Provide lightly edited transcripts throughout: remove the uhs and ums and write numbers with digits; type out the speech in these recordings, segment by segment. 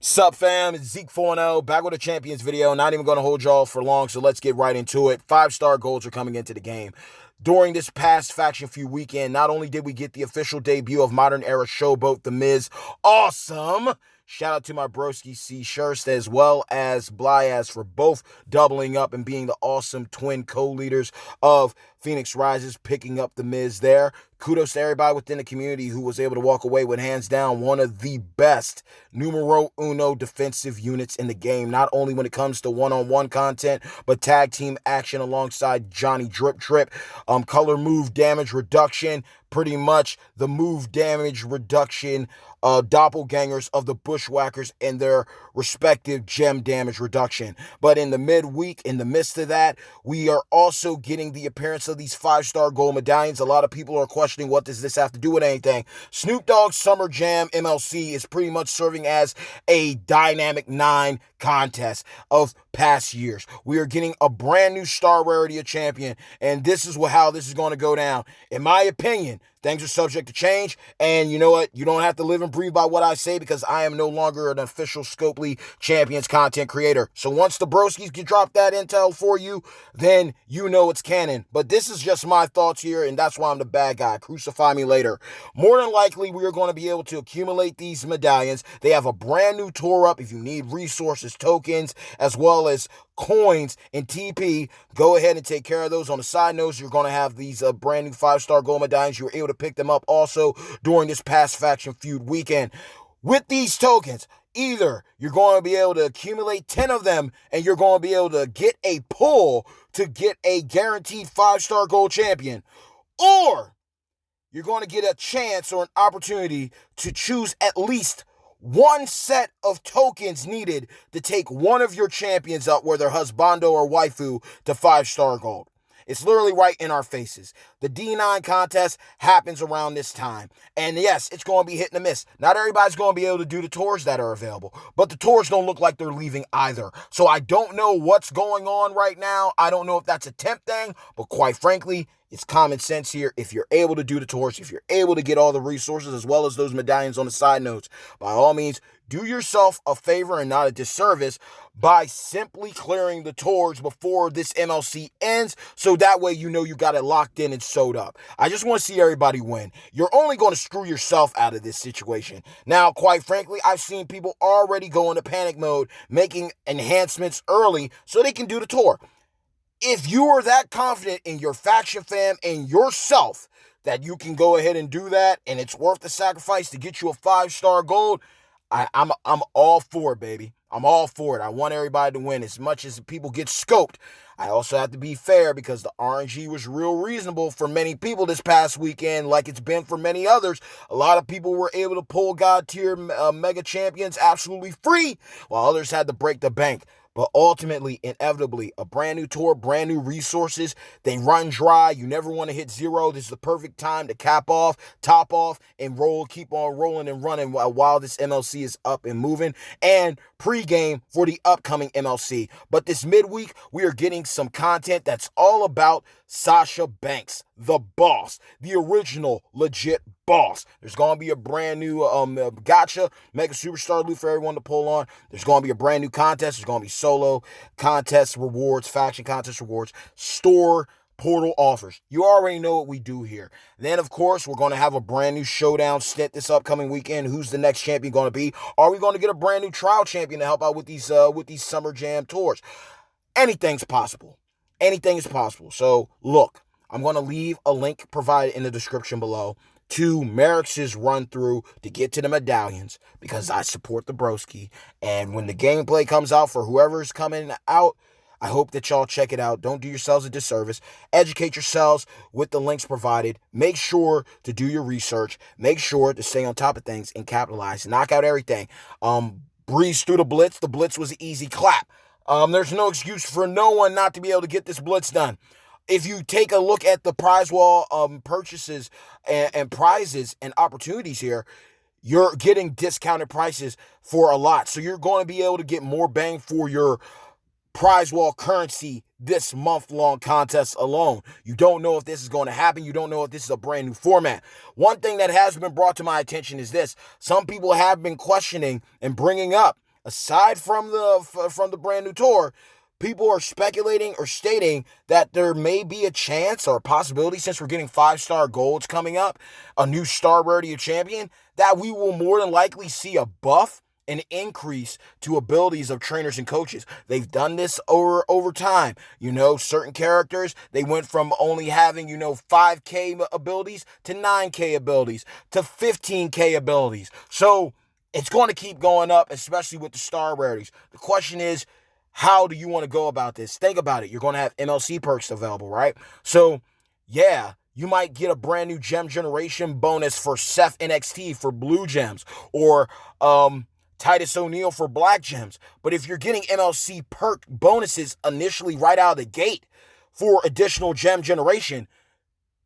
Sup fam, it's Zeke 4-0, back with a champions video. Not even going to hold y'all for long, so let's get right into it. 5-star golds are coming into the game. During this past Faction Feud weekend, not only did we get the official debut of modern era showboat The Miz, awesome! Shout out to my broski C. Shurst as well as Blyaz for both doubling up and being the awesome twin co-leaders of Phoenix Rises, picking up The Miz there. Kudos to everybody within the community who was able to walk away with hands down one of the best numero uno defensive units in the game, not only when it comes to one-on-one content, but tag team action alongside Johnny Drip Trip. Color move damage reduction, pretty much the move damage reduction doppelgangers of the Bushwhackers and their respective gem damage reduction. But in the midweek, in the midst of that, we are also getting the appearance of these 5-star gold medallions. A lot of people are questioning, what does this have to do with anything? Snoop Dogg's Summer Jam MLC is pretty much serving as a Dynamic 9 contest of past years. We are getting a brand new star rarity of champion, and this is how this is going to go down. In my opinion, things are subject to change, and you know what? You don't have to live and breathe by what I say, because I am no longer an official Scopely Champions content creator. So once the broskies can drop that intel for you, then you know it's canon. But this is just my thoughts here, and that's why I'm the bad guy. Crucify me later. More than likely, we are going to be able to accumulate these medallions. They have a brand new tour up. If you need resources, tokens, as well as coins and TP, go ahead and take care of those. On the side notes, you're going to have these brand new 5-star gold medallions. You were able to pick them up also during this past Faction Feud weekend. With these tokens, either you're going to be able to accumulate 10 of them and you're going to be able to get a pull to get a guaranteed 5-star gold champion, or you're going to get a chance or an opportunity to choose at least one set of tokens needed to take one of your champions up, whether husbando or waifu, to 5-star gold. It's literally right in our faces. The D9 contest happens around this time. And yes, it's going to be hit and miss. Not everybody's going to be able to do the tours that are available. But the tours don't look like they're leaving either. So I don't know what's going on right now. I don't know if that's a temp thing. But quite frankly, it's common sense here. If you're able to do the tours, if you're able to get all the resources as well as those medallions on the side notes, by all means, do yourself a favor and not a disservice by simply clearing the tours before this MLC ends, so that way you know you got it locked in and sewed up. I just want to see everybody win. You're only going to screw yourself out of this situation. Now, quite frankly, I've seen people already go into panic mode, making enhancements early so they can do the tour. If you are that confident in your faction fam and yourself that you can go ahead and do that, and it's worth the sacrifice to get you a 5-star gold, I'm all for it, baby. I'm all for it. I want everybody to win. As much as people get scoped, I also have to be fair, because the RNG was real reasonable for many people this past weekend, like it's been for many others. A lot of people were able to pull God tier mega champions absolutely free, while others had to break the bank. But ultimately, inevitably, a brand new tour, brand new resources, they run dry. You never want to hit zero. This is the perfect time to cap off, top off, and roll, keep on rolling and running while this MLC is up and moving, and pregame for the upcoming MLC. But this midweek, we are getting some content that's all about Sasha Banks, the boss, the original legit boss. There's going to be a brand new gotcha mega superstar loot for everyone to pull on. There's going to be a brand new contest. There's going to be solo contest rewards, faction contest rewards, store portal offers. You already know what we do here. Then, of course, we're going to have a brand new showdown stint this upcoming weekend. Who's the next champion going to be? Are we going to get a brand new trial champion to help out with these Summer Jam tours? Anything's possible. Anything is possible. So, look, I'm going to leave a link provided in the description below to Merrick's run through to get to the medallions, because I support the broski. And when the gameplay comes out for whoever's coming out, I hope that y'all check it out. Don't do yourselves a disservice. Educate yourselves with the links provided. Make sure to do your research. Make sure to stay on top of things and capitalize. Knock out everything. Breeze through the blitz. The blitz was an easy clap. There's no excuse for no one not to be able to get this blitz done. If you take a look at the prize wall purchases and prizes and opportunities here, you're getting discounted prices for a lot. So you're going to be able to get more bang for your prize wall currency this month-long contest alone. You don't know if this is going to happen. You don't know if this is a brand new format. One thing that has been brought to my attention is this. Some people have been questioning and bringing up aside from the brand new tour, people are speculating or stating that there may be a chance or a possibility, since we're getting 5-star golds coming up, a new star rarity of champion, that we will more than likely see a buff, an increase to abilities of trainers and coaches. They've done this over time. Certain characters, they went from only having, 5K abilities to 9K abilities to 15K abilities. So it's going to keep going up, especially with the star rarities. The question is, how do you want to go about this? Think about it. You're going to have MLC perks available, right? So, yeah, you might get a brand new gem generation bonus for Seth NXT for blue gems, or Titus O'Neil for black gems. But if you're getting MLC perk bonuses initially right out of the gate for additional gem generation,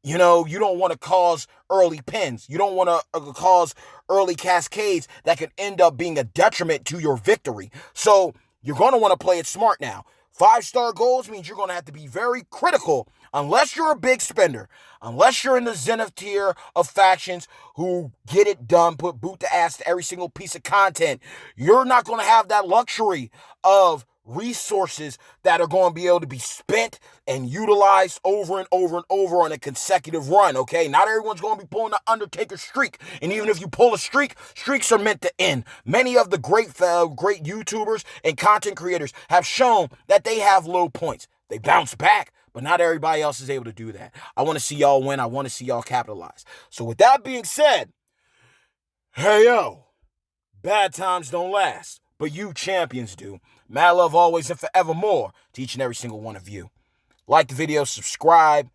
you don't want to cause early pins. You don't want to cause early cascades that could end up being a detriment to your victory. So you're going to want to play it smart now. 5-star golds means you're going to have to be very critical, unless you're a big spender, unless you're in the zenith tier of factions who get it done, put boot to ass to every single piece of content. You're not going to have that luxury of resources that are going to be able to be spent and utilized over and over and over on a consecutive run, okay? Not everyone's going to be pulling the Undertaker streak, and even if you pull a streak, streaks are meant to end. Many of the great YouTubers and content creators have shown that they have low points. They bounce back, but not everybody else is able to do that. I want to see y'all win. I want to see y'all capitalize. So with that being said, hey yo, bad times don't last, but you champions do. Mad love always and forevermore to each and every single one of you. Like the video, subscribe,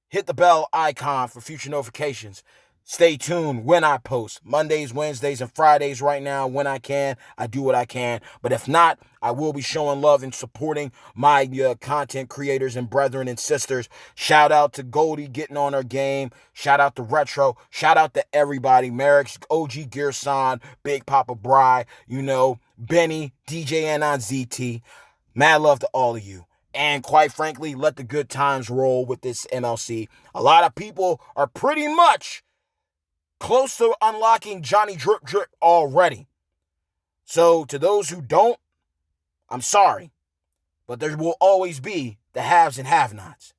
hit the bell icon for future notifications. Stay tuned when I post. Mondays, Wednesdays, and Fridays right now. When I can, I do what I can. But if not, I will be showing love and supporting my content creators and brethren and sisters. Shout out to Goldie getting on her game. Shout out to Retro. Shout out to everybody. Merrick's, OG Gearson, Big Papa Bry, Benny, DJ N on ZT. Mad love to all of you. And quite frankly, let the good times roll with this MLC. A lot of people are pretty much close to unlocking Johnny Drip Drip already. So to those who don't, I'm sorry. But there will always be the haves and have-nots.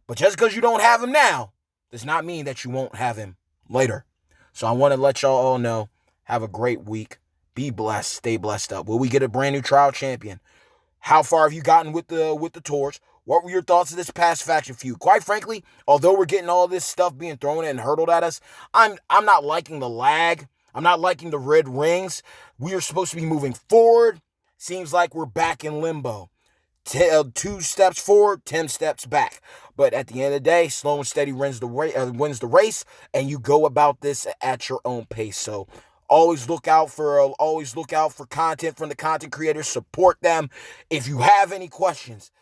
But just because you don't have him now does not mean that you won't have him later. So I want to let y'all all know, have a great week. Be blessed. Stay blessed up. Will we get a brand new trial champion? How far have you gotten with the tours? What were your thoughts of this past faction feud? Quite frankly, although we're getting all this stuff being thrown and hurtled at us, I'm not liking the lag. I'm not liking the red rings. We are supposed to be moving forward. Seems like we're back in limbo. 2 steps forward, 10 steps back. But at the end of the day, slow and steady wins the race, and you go about this at your own pace. So always look out for content from the content creators. Support them. If you have any questions,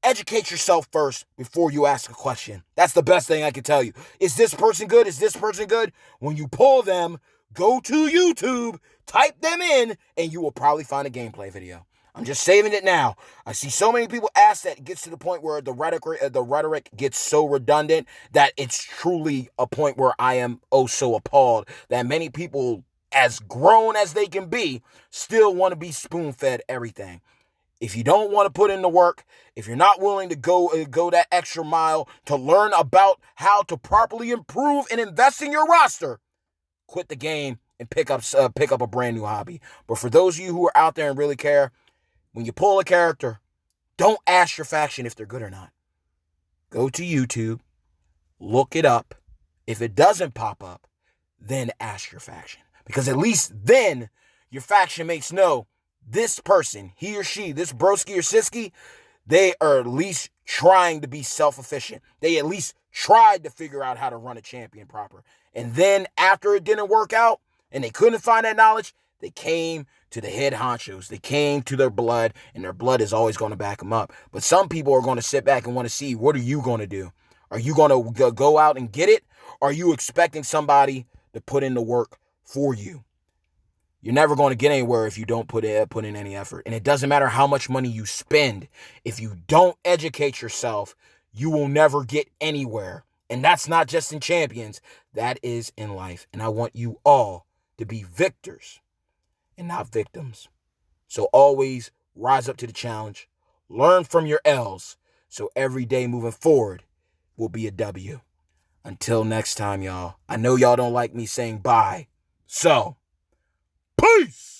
educate yourself first before you ask a question. That's the best thing I can tell you. Is this person good? Is this person good? When you pull them, go to YouTube, type them in, and you will probably find a gameplay video. I'm just saving it now. I see so many people ask that it gets to the point where the rhetoric gets so redundant that it's truly a point where I am oh so appalled that many people, as grown as they can be, still want to be spoon-fed everything. If you don't want to put in the work, if you're not willing to go that extra mile to learn about how to properly improve and invest in your roster, quit the game and pick up a brand new hobby. But for those of you who are out there and really care, when you pull a character, don't ask your faction if they're good or not. Go to YouTube, look it up. If it doesn't pop up, then ask your faction. Because at least then your faction mates know this person, he or she, this broski or siski, they are at least trying to be self-efficient. They at least tried to figure out how to run a champion proper. And then after it didn't work out and they couldn't find that knowledge, they came to the head honchos. They came to their blood, and their blood is always going to back them up. But some people are going to sit back and want to see, what are you going to do? Are you going to go out and get it? Or are you expecting somebody to put in the work for you? You're never going to get anywhere if you don't put in any effort. And it doesn't matter how much money you spend. If you don't educate yourself, you will never get anywhere. And that's not just in champions. That is in life. And I want you all to be victors and not victims. So always rise up to the challenge. Learn from your L's so every day moving forward will be a W. Until next time, y'all. I know y'all don't like me saying bye. So, peace!